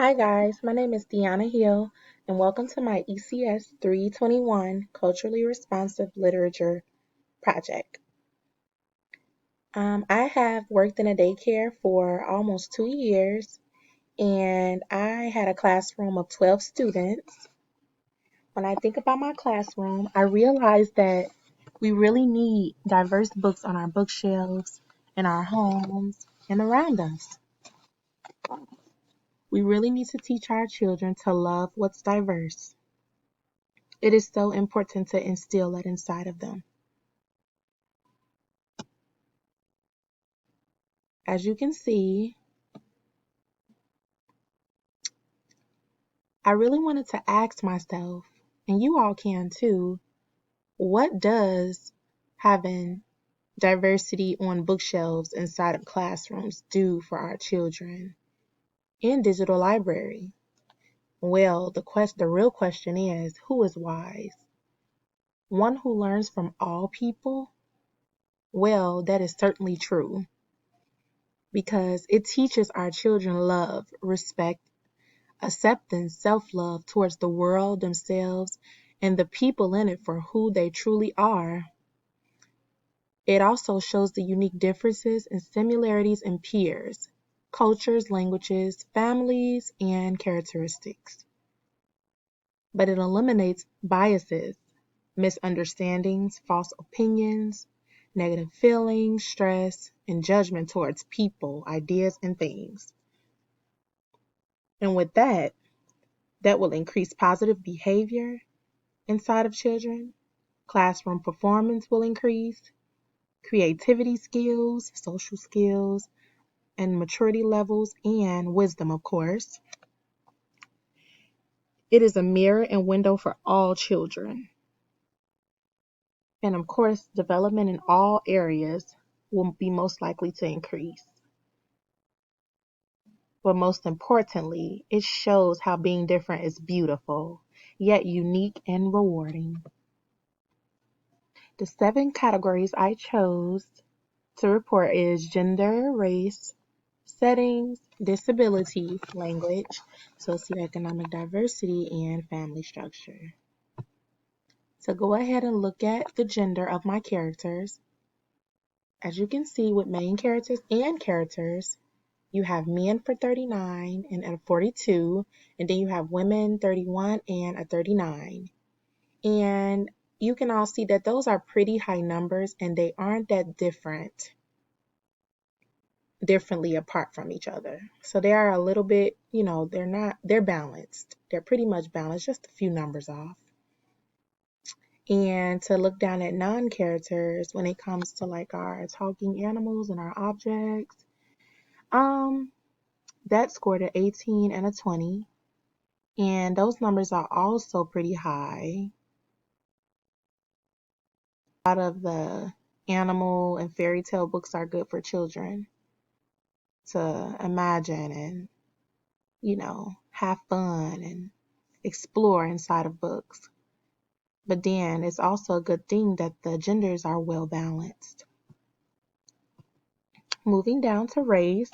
Hi guys, my name is Deanna Hill and welcome to my ECS 321 Culturally Responsive Literature project. I have worked in a daycare for almost 2 years and I had a classroom of 12 students. When I think about my classroom, I realize that we really need diverse books on our bookshelves, in our homes, and around us. We really need to teach our children to love what's diverse. It is so important to instill that inside of them. As you can see, I really wanted to ask myself, and you all can too, what does having diversity on bookshelves inside of classrooms do for our children in digital library? Well, the real question is, who is wise? One who learns from all people? Well, that is certainly true because it teaches our children love, respect, acceptance, self-love towards the world, themselves, and the people in it for who they truly are. It also shows the unique differences and similarities in peers, cultures, languages, families, and characteristics. But it eliminates biases, misunderstandings, false opinions, negative feelings, stress, and judgment towards people, ideas, and things. And with that will increase positive behavior inside of children. Classroom performance will increase, creativity skills, social skills, and maturity levels, and wisdom, of course. It is a mirror and window for all children. And of course, development in all areas will be most likely to increase. But most importantly, it shows how being different is beautiful, yet unique and rewarding. The 7 categories I chose to report is gender, race, settings, disability, language, socioeconomic diversity, and family structure. So go ahead and look at the gender of my characters. As you can see with main characters and characters, you have men for 39 and a 42, and then you have women 31 and a 39. And you can all see that those are pretty high numbers and they aren't that differently apart from each other. So they are a little bit, they're balanced. They're pretty much balanced, just a few numbers off. And to look down at non-characters when it comes to like our talking animals and our objects, that scored an 18 and a 20. And those numbers are also pretty high. A lot of the animal and fairy tale books are good for children to imagine and, have fun and explore inside of books. But then it's also a good thing that the genders are well balanced. Moving down to race,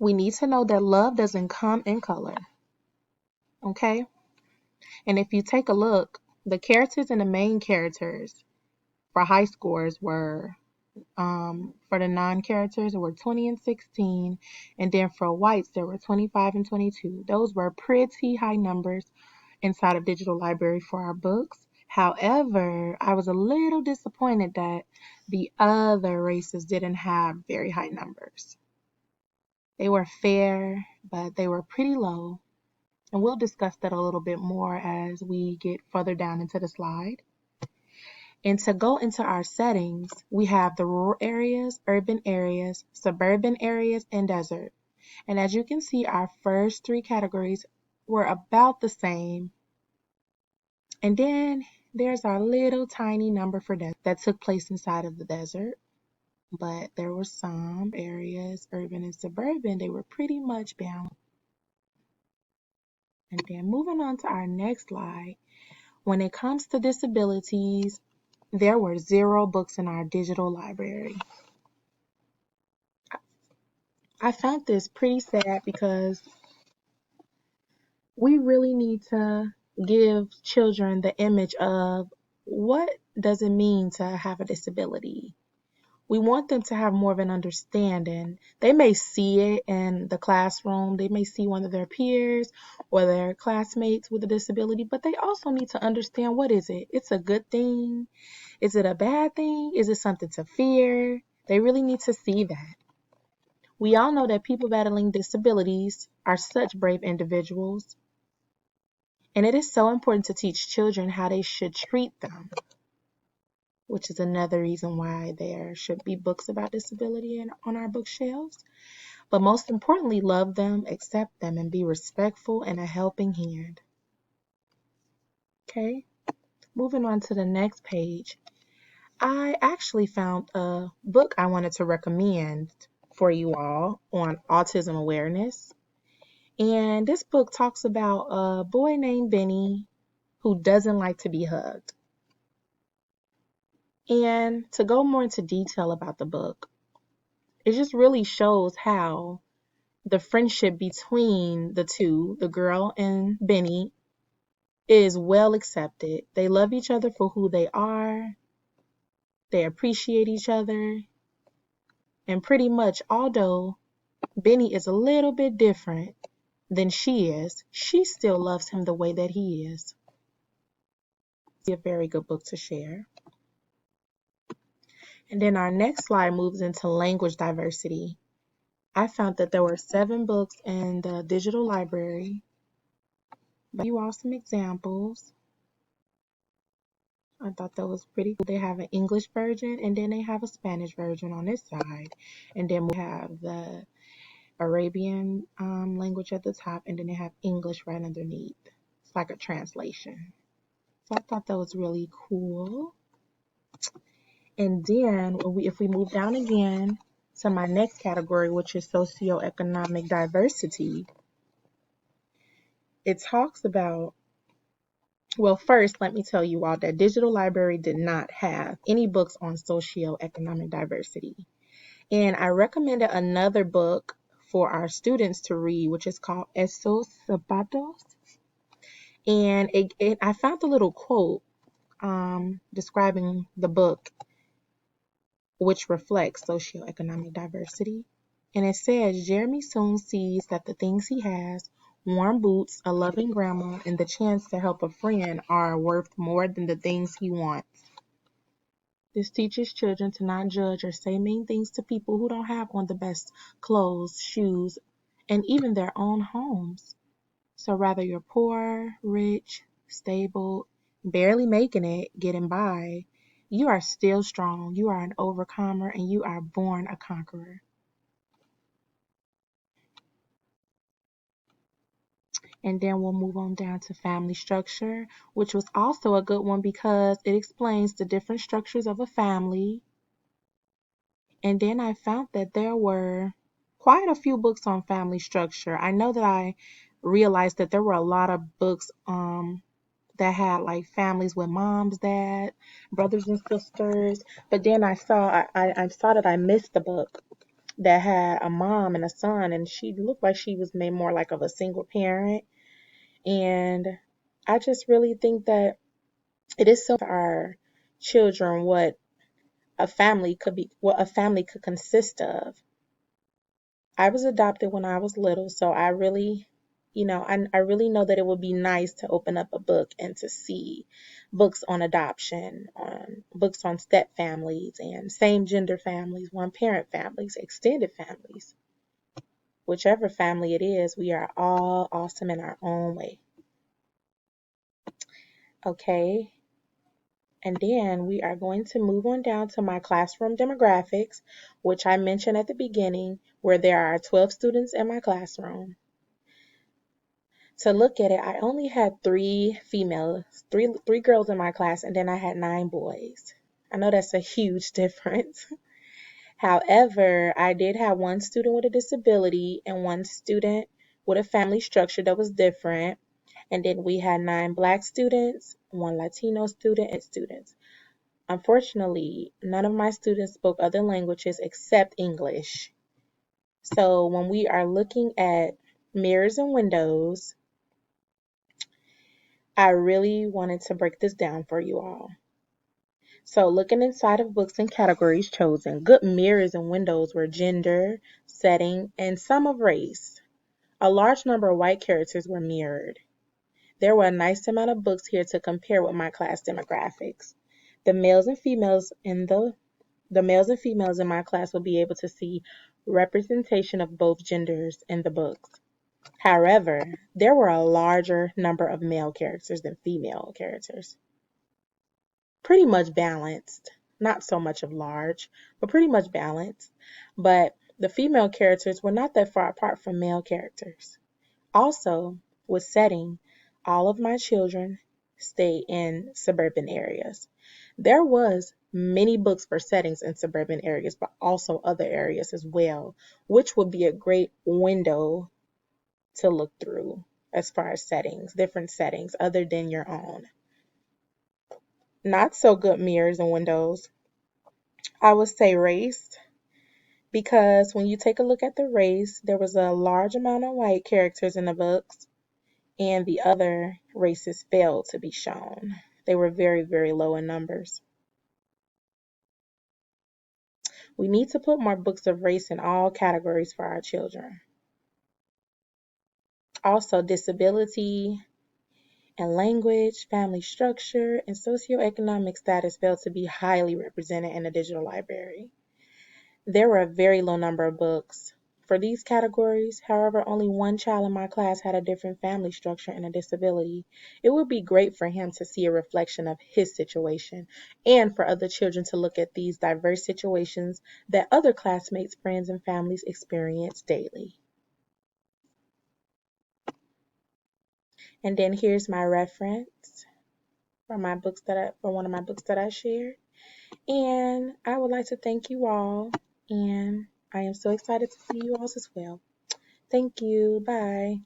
we need to know that love doesn't come in color. Okay? And if you take a look, the characters and the main characters for high scores were, for the non-characters, there were 20 and 16. And then for whites, there were 25 and 22. Those were pretty high numbers inside of digital library for our books. However, I was a little disappointed that the other races didn't have very high numbers. They were fair, but they were pretty low. And we'll discuss that a little bit more as we get further down into the slide. And to go into our settings, we have the rural areas, urban areas, suburban areas, and desert. And as you can see, our first 3 categories were about the same. And then there's our little tiny number for that took place inside of the desert. But there were some areas, urban and suburban, they were pretty much balanced. And then moving on to our next slide, when it comes to disabilities, there were 0 books in our digital library. I found this pretty sad because we really need to give children the image of what does it mean to have a disability. We want them to have more of an understanding. They may see it in the classroom, they may see one of their peers or their classmates with a disability, but they also need to understand, what is it? It's a good thing. Is it a bad thing? Is it something to fear? They really need to see that. We all know that people battling disabilities are such brave individuals, and it is so important to teach children how they should treat them, which is another reason why there should be books about disability on our bookshelves. But most importantly, love them, accept them, and be respectful and a helping hand. Okay, moving on to the next page. I actually found a book I wanted to recommend for you all on autism awareness. And this book talks about a boy named Benny who doesn't like to be hugged. And to go more into detail about the book, it just really shows how the friendship between the two, the girl and Benny, is well accepted. They love each other for who they are. They appreciate each other. And pretty much, although Benny is a little bit different than she is, she still loves him the way that he is. It's a very good book to share. And then our next slide moves into language diversity. I found that there were 7 books in the digital library. I'll give you all some examples. I thought that was pretty cool. They have an English version and then they have a Spanish version on this side. And then we have the Arabian language at the top, and then they have English right underneath. It's like a translation. So I thought that was really cool. And then if we move down again to my next category, which is socioeconomic diversity, it talks about, well, first, let me tell you all that Digital Library did not have any books on socioeconomic diversity. And I recommended another book for our students to read, which is called Esos Zapatos. And I found a little quote describing the book, which reflects socioeconomic diversity. And it says, Jeremy soon sees that the things he has, warm boots, a loving grandma, and the chance to help a friend are worth more than the things he wants. This teaches children to not judge or say mean things to people who don't have on the best clothes, shoes, and even their own homes. So whether you're poor, rich, stable, barely making it, getting by, you are still strong. You are an overcomer and you are born a conqueror. And then we'll move on down to family structure, which was also a good one because it explains the different structures of a family. And then I found that there were quite a few books on family structure. I know that I realized that there were a lot of books that had like families with moms, dad, brothers and sisters. But then I saw that I missed the book that had a mom and a son, and she looked like she was made more like of a single parent. And I just really think that it is so for our children what a family could consist of. I was adopted when I was little, so I really, I really know that it would be nice to open up a book and to see books on adoption, on books on step families and same gender families, one parent families, extended families. Whichever family it is, we are all awesome in our own way. Okay. And then we are going to move on down to my classroom demographics, which I mentioned at the beginning, where there are 12 students in my classroom. To look at it, I only had 3 females, three girls in my class, and then I had 9 boys. I know that's a huge difference. However, I did have one student with a disability and one student with a family structure that was different. And then we had 9 Black students, 1 Latino student, and students. Unfortunately, none of my students spoke other languages except English. So when we are looking at mirrors and windows, I really wanted to break this down for you all. So looking inside of books and categories chosen, good mirrors and windows were gender, setting, and some of race. A large number of white characters were mirrored. There were a nice amount of books here to compare with my class demographics. The males and females in my class will be able to see representation of both genders in the books. However, there were a larger number of male characters than female characters. Pretty much balanced. Not so much of large, but pretty much balanced. But the female characters were not that far apart from male characters. Also, with setting, all of my children stay in suburban areas. There was many books for settings in suburban areas, but also other areas as well, which would be a great window to look through as far as settings, different settings other than your own. Not so good mirrors and windows. I would say race, because when you take a look at the race, there was a large amount of white characters in the books, and the other races failed to be shown. They were very, very low in numbers. We need to put more books of race in all categories for our children. Also, disability and language, family structure, and socioeconomic status failed to be highly represented in the digital library. There were a very low number of books for these categories. However, only one child in my class had a different family structure and a disability. It would be great for him to see a reflection of his situation and for other children to look at these diverse situations that other classmates, friends, and families experience daily. And then here's my reference for one of my books that I shared. And I would like to thank you all, and I am so excited to see you all as well. Thank you. Bye.